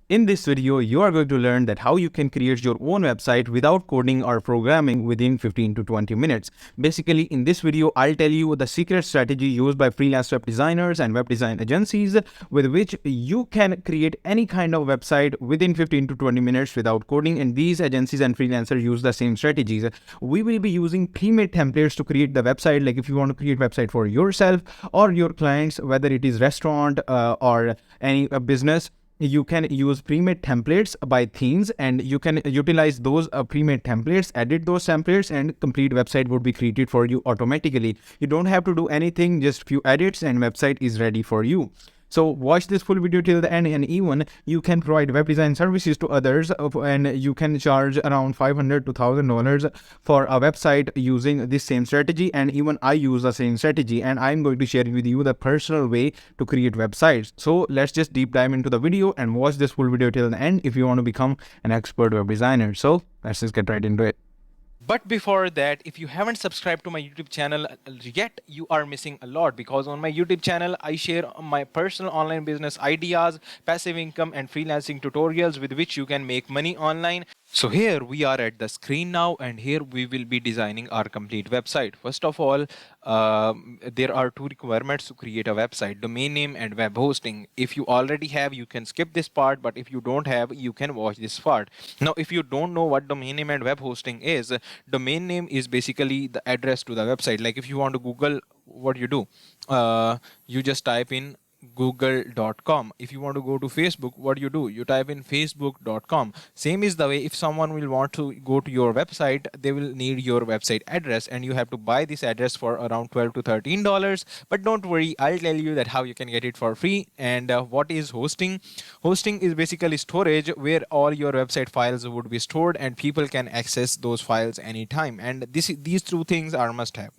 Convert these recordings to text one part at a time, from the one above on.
In this video, you are going to learn that how you can create your own website without coding or programming within 15 to 20 minutes. Basically, in this video, I'll tell you the secret strategy used by freelance web designers and web design agencies with which you can create any kind of website within 15 to 20 minutes without coding, and these agencies and freelancers use the same strategies. We will be using pre-made templates to create the website, like if you want to create website for yourself or your clients, whether it is restaurant or any business. You can use pre-made templates by themes, and you can utilize those pre-made templates, edit those templates, and complete website would be created for you automatically. You don't have to do anything, just few edits and website is ready for you. So watch this full video till the end, and even you can provide web design services to others, and you can charge around $500 to $1,000 for a website using this same strategy. And even I use the same strategy, and I'm going to share with you the personal way to create websites. So let's just deep dive into the video and watch this full video till the end if you want to become an expert web designer. So let's just get right into it. But before that, if you haven't subscribed to my YouTube channel yet, you are missing a lot, because on my YouTube channel, I share my personal online business ideas, passive income, and freelancing tutorials with which you can make money online. So here we are at the screen now, and here we will be designing our complete website. First of all, there are two requirements to create a website: domain name and web hosting. If you already have, you can skip this part, but if you don't have, you can watch this part. Now, if you don't know what domain name and web hosting is, domain name is basically the address to the website. Like if you want to Google, what you do, you just type in google.com. If you want to go to Facebook, what do, you type in facebook.com. Same is the way if someone will want to go to your website, they will need your website address, and you have to buy this address for around $12 to $13. But don't worry, I'll tell you that how you can get it for free. And what is hosting? Hosting is basically storage where all your website files would be stored, and people can access those files anytime. And these two things are must have.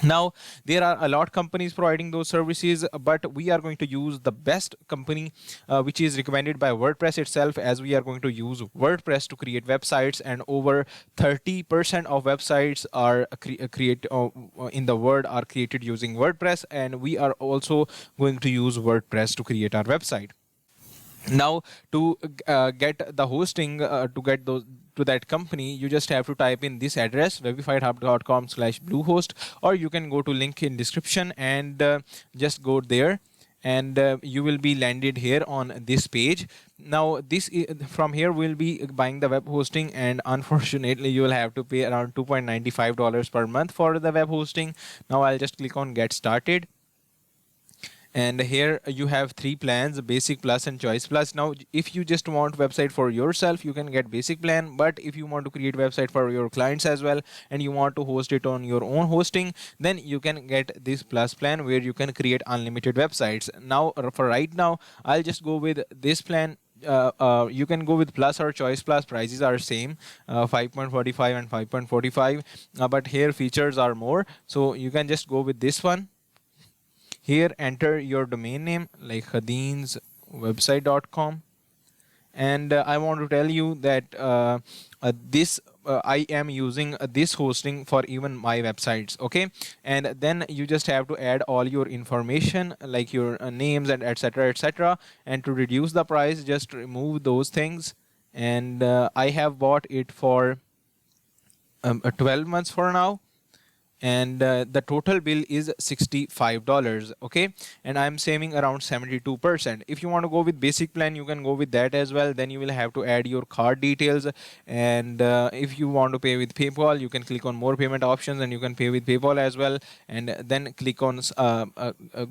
Now, there are a lot of companies providing those services, but we are going to use the best company which is recommended by WordPress itself, as we are going to use WordPress to create websites, and over 30% of websites are in the world are created using WordPress, and we are also going to use WordPress to create our website. Now, to get the hosting, to get those to that company, you just have to type in this address, webifyhub.com/bluehost, or you can go to link in description and just go there, and you will be landed here on this page. Now, from here we'll be buying the web hosting, and unfortunately you will have to pay around $2.95 per month for the web hosting. Now I'll just click on get started. And here you have three plans: basic, plus, and choice plus. Now, if you just want website for yourself, you can get basic plan. But if you want to create website for your clients as well, and you want to host it on your own hosting, then you can get this plus plan, where you can create unlimited websites. Now, for right now, I'll just go with this plan. You can go with plus or choice plus. Prices are same, 5.45 and 5.45, but here features are more, so you can just go with this one. Here, enter your domain name, like khadinswebsite.com. And I want to tell you that I am using this hosting for even my websites. Okay, and then you just have to add all your information, like your names and etc etc. And to reduce the price, just remove those things. And I have bought it for 12 months for now, and the total bill is $65. Okay, and I'm saving around 72%. If you want to go with basic plan, you can go with that as well. Then you will have to add your card details, and if you want to pay with PayPal, you can click on more payment options, and you can pay with PayPal as well. And then click on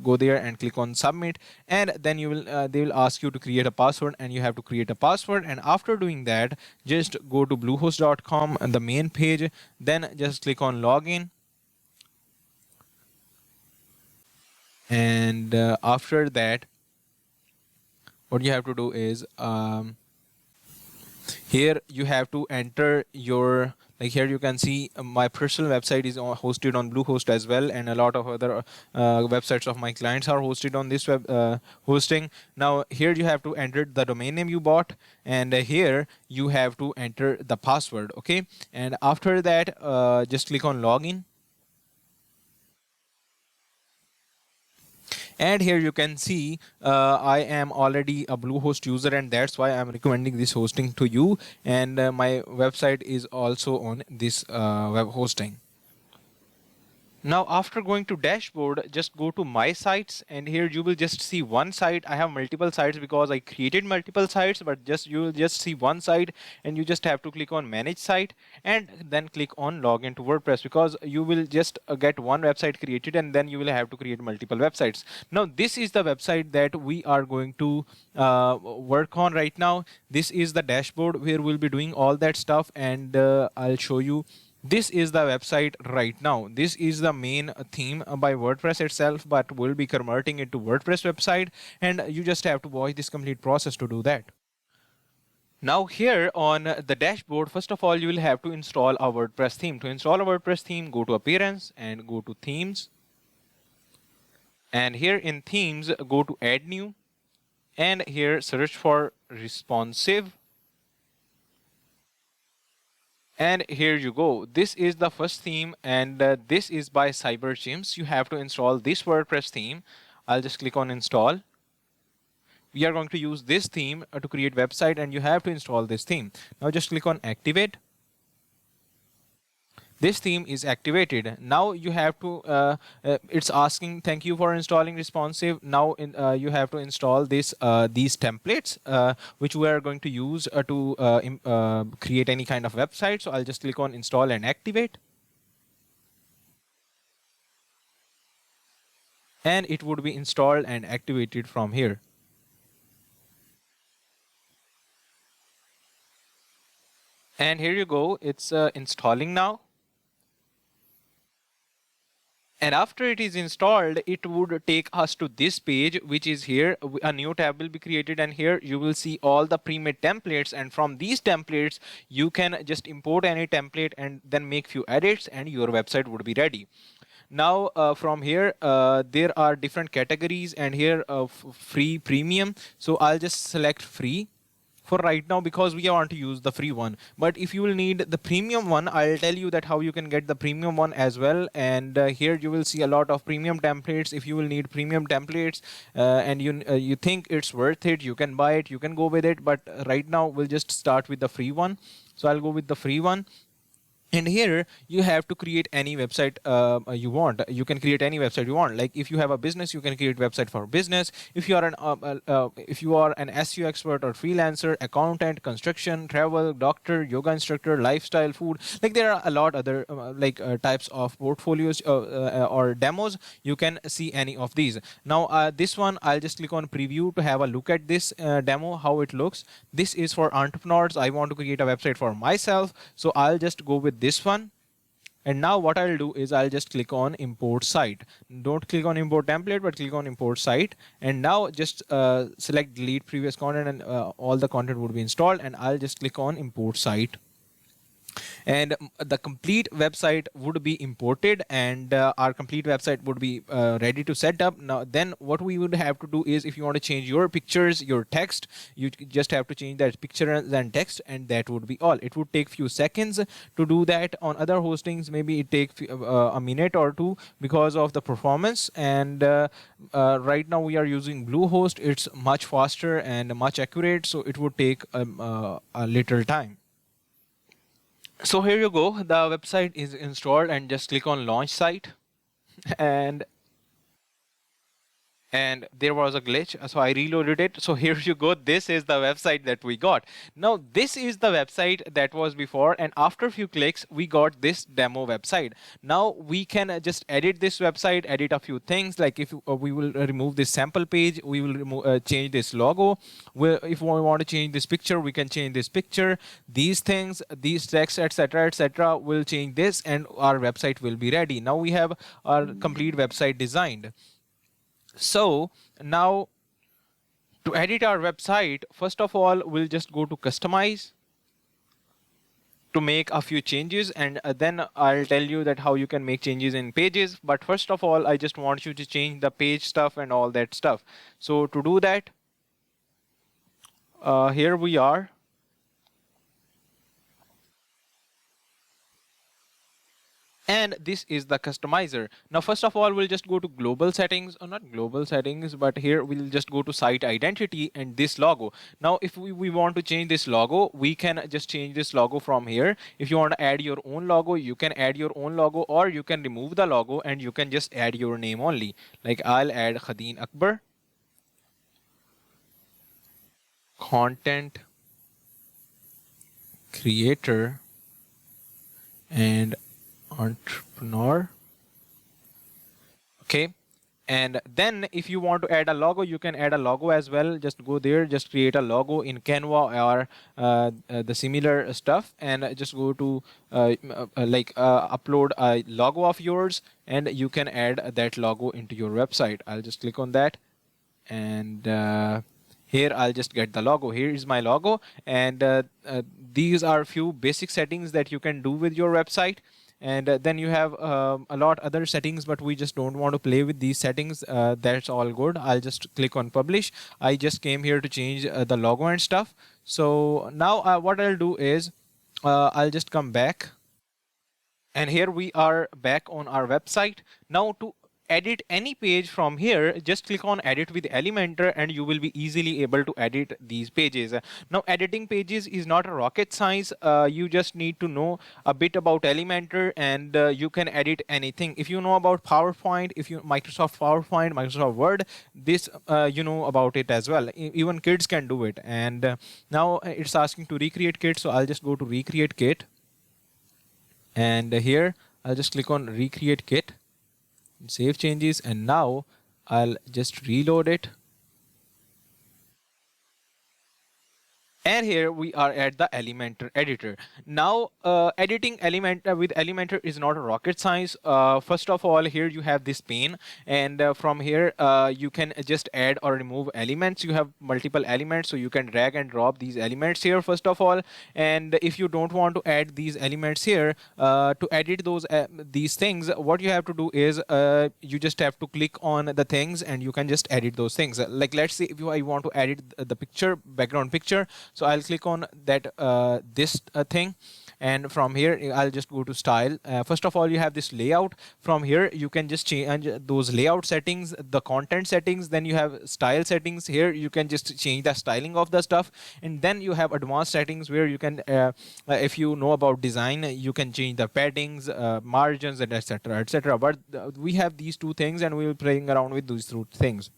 go there and click on submit, and then you will they will ask you to create a password, and you have to create a password. And after doing that, just go to bluehost.com and the main page, then just click on login. And after that, what you have to do is here you have to enter your, like here you can see my personal website is hosted on Bluehost as well, and a lot of other websites of my clients are hosted on this web hosting. Now here you have to enter the domain name you bought, and here you have to enter the password. Okay, and after that just click on login. And here you can see I am already a Bluehost user, and that's why I'm recommending this hosting to you. And my website is also on this web hosting. Now, after going to dashboard, just go to my sites, and here you will just see one site. I have multiple sites because I created multiple sites, but just you will just see one site, and you just have to click on manage site and then click on login to WordPress, because you will just get one website created and then you will have to create multiple websites. Now, this is the website that we are going to work on right now. This is the dashboard where we'll be doing all that stuff, and I'll show you. This is the website right now. This is the main theme by WordPress itself, but we'll be converting it to WordPress website, and you just have to watch this complete process to do that. Now here on the dashboard, first of all, you will have to install a WordPress theme. To install a WordPress theme, go to Appearance and go to Themes. And here in Themes, go to Add New. And here search for Responsive. And here you go. This is the first theme, and this is by CyberGyms. You have to install this WordPress theme. I'll just click on install. We are going to use this theme to create website, and you have to install this theme. Now just click on activate. This theme is activated. Now you have to it's asking thank you for installing responsive. Now you have to install this these templates which we are going to use to create any kind of website. So I'll just click on install and activate, and it would be installed and activated from here. And here you go, it's installing now. And after it is installed, it would take us to this page, which is here. A new tab will be created, and here you will see all the pre-made templates. And from these templates, you can just import any template and then make few edits, and your website would be ready. Now from here, there are different categories, and here free, premium. So I'll just select free for right now because we want to use the free one. But if you will need the premium one, I'll tell you that how you can get the premium one as well. And here you will see a lot of premium templates. If you will need premium templates and you think it's worth it, you can buy it, you can go with it. But right now we'll just start with the free one. So I'll go with the free one. And here you have to create any website you want. You can create any website you want. Like if you have a business, you can create website for business. If you are an SEO expert or freelancer, accountant, construction, travel, doctor, yoga instructor, lifestyle, food, like there are a lot other types of portfolios or demos. You can see any of these. Now this one, I'll just click on preview to have a look at this demo, how it looks. This is for entrepreneurs. I want to create a website for myself, so I'll just go with this one. And now what I'll do is I'll just click on import site. Don't click on import template, but click on import site. And now just select delete previous content, and all the content would be installed. And I'll just click on import site. And the complete website would be imported, and our complete website would be ready to set up. Now then what we would have to do is, if you want to change your pictures, your text, you just have to change that picture and text, and that would be all. It would take few seconds to do that. On other hostings maybe it takes a minute or two because of the performance. And right now we are using Bluehost. It's much faster and much accurate, so it would take a little time. So here you go, the website is installed, and just click on launch site. And there was a glitch, so I reloaded it. So here you go, this is the website that we got. Now this is the website that was before, and after a few clicks we got this demo website. Now we can just edit this website, edit a few things, like if we will remove this sample page, we will change this logo. If we want to change this picture, we can change this picture, these things, these text, etc, etc. We'll change this, and our website will be ready. Now we have our complete website designed. So now to edit our website, first of all, we'll just go to customize to make a few changes, and then I'll tell you that how you can make changes in pages. But first of all, I just want you to change the page stuff and all that stuff. So to do that, here we are. And this is the customizer. Now first of all, we'll just go to global settings, or not global settings, but here we'll just go to site identity and this logo. Now if we want to change this logo, we can just change this logo from here. If you want to add your own logo, you can add your own logo, or you can remove the logo and you can just add your name only. Like I'll add Khadin Akbar, content creator and entrepreneur. Okay. And then if you want to add a logo, you can add a logo as well. Just go there, just create a logo in Canva or the similar stuff, and just go to upload a logo of yours, and you can add that logo into your website. I'll just click on that, and here I'll just get the logo. Here is my logo, and these are few basic settings that you can do with your website. And then you have a lot other settings, but we just don't want to play with these settings. That's all good. I'll just click on publish. I just came here to change the logo and stuff. So now what I'll do is I'll just come back, and here we are back on our website. Now to edit any page from here, just click on edit with Elementor, and you will be easily able to edit these pages. Now editing pages is not a rocket science. You just need to know a bit about Elementor, and you can edit anything. If you know about PowerPoint, if you Microsoft PowerPoint, Microsoft Word, this you know about it as well. Even kids can do it. And now it's asking to recreate kit, so I'll just go to recreate kit, and here I'll just click on recreate kit, save changes, and now I'll just reload it. And here we are at the Elementor editor. Now editing Elementor with Elementor is not a rocket science. First of all, here you have this pane, and from here you can just add or remove elements. You have multiple elements, so you can drag and drop these elements here first of all. And if you don't want to add these elements here, to edit these things, what you have to do is you just have to click on the things, and you can just edit those things. Like let's say if I want to edit the picture, background picture, so I'll click on that this thing, and from here I'll just go to style. First of all, you have this layout. From here you can just change those layout settings, the content settings. Then you have style settings. Here you can just change the styling of the stuff, and then you have advanced settings where you can if you know about design, you can change the paddings, margins, and etc etc. But we have these two things, and we will playing around with these two things.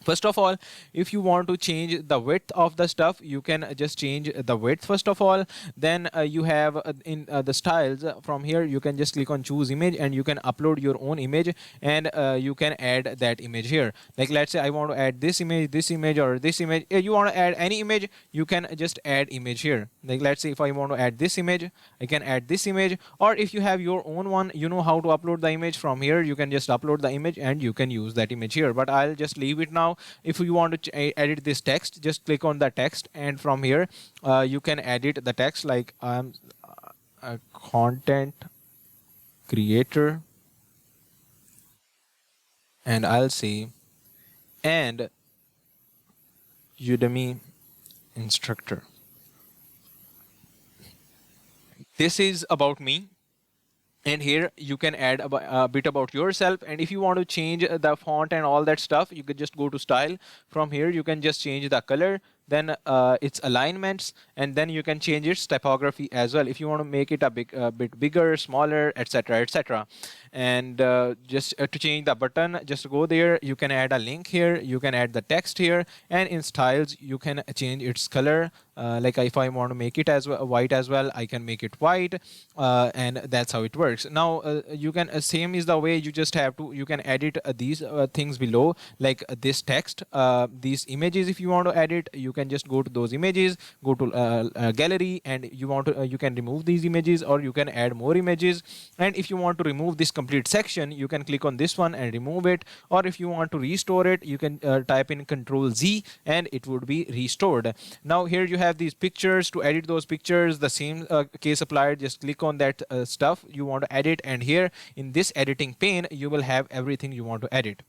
First of all, if you want to change the width of the stuff, you can just change the width first of all. Then you have in the styles, from here you can just click on choose image, and you can upload your own image, and you can add that image here. Like let's say I want to add this image, or this image. If you want to add any image, you can just add image here. Like let's say if I want to add this image, I can add this image. Or if you have your own one, you know how to upload the image. From here you can just upload the image, and you can use that image here. But I'll just leave it now. If you want to edit this text, just click on the text, and from here you can edit the text. Like I'm a content creator, and I'll say and Udemy instructor. This is about me. And here you can add a bit about yourself. And if you want to change the font and all that stuff, you can just go to style. From here you can just change the color, then its alignments, and then you can change its typography as well if you want to make it a bit bigger, smaller, etc etc. And just to change the button, just go there. You can add a link here, you can add the text here, and in styles you can change its color. Like if I want to make it as white as well, I can make it white, and that's how it works. Now you can same is the way. You just have to, you can edit these things below, like this text, these images. If you want to edit, you can just go to those images, go to gallery, and you want to you can remove these images, or you can add more images. And if you want to remove this complete section, you can click on this one and remove it. Or if you want to restore it, you can type in Control Z, and it would be restored. Now here you have these pictures. To edit those pictures, the same case applied. Just click on that stuff you want to edit, and here in this editing pane you will have everything you want to edit.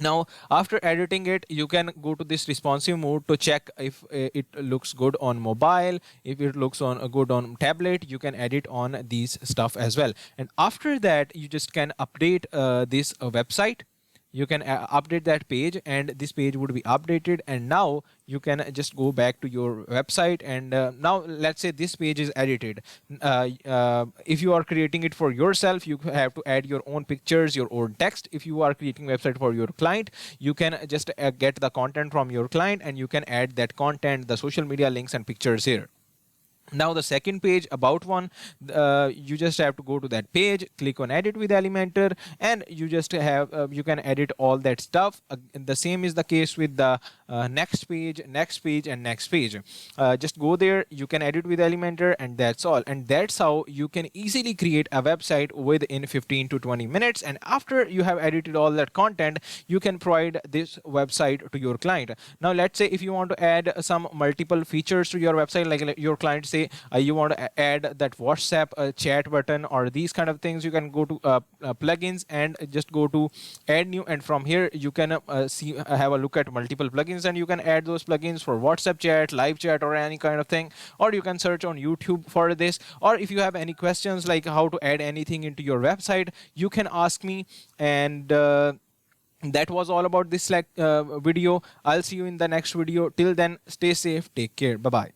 Now, after editing it, you can go to this responsive mode to check if it looks good on mobile, if it looks on good on tablet. You can edit on these stuff as well. And after that, you just can update this website. You can update that page, and this page would be updated. And now you can just go back to your website, and now let's say this page is edited. If you are creating it for yourself, you have to add your own pictures, your own text. If you are creating website for your client, you can just get the content from your client, and you can add that content, the social media links and pictures here. Now the second page, about one, you just have to go to that page, click on edit with Elementor, and you just have you can edit all that stuff. The same is the case with the next page, and next page. Just go there, you can edit with Elementor, and that's all. And that's how you can easily create a website within 15 to 20 minutes. And after you have edited all that content, you can provide this website to your client. Now let's say if you want to add some multiple features to your website, like your client say you want to add that WhatsApp chat button or these kind of things, you can go to plugins and just go to add new, and from here you can have a look at multiple plugins, and you can add those plugins for WhatsApp chat, live chat, or any kind of thing. Or you can search on YouTube for this. Or if you have any questions like how to add anything into your website, you can ask me. And that was all about this video. I'll see you in the next video. Till then, stay safe, take care, bye bye.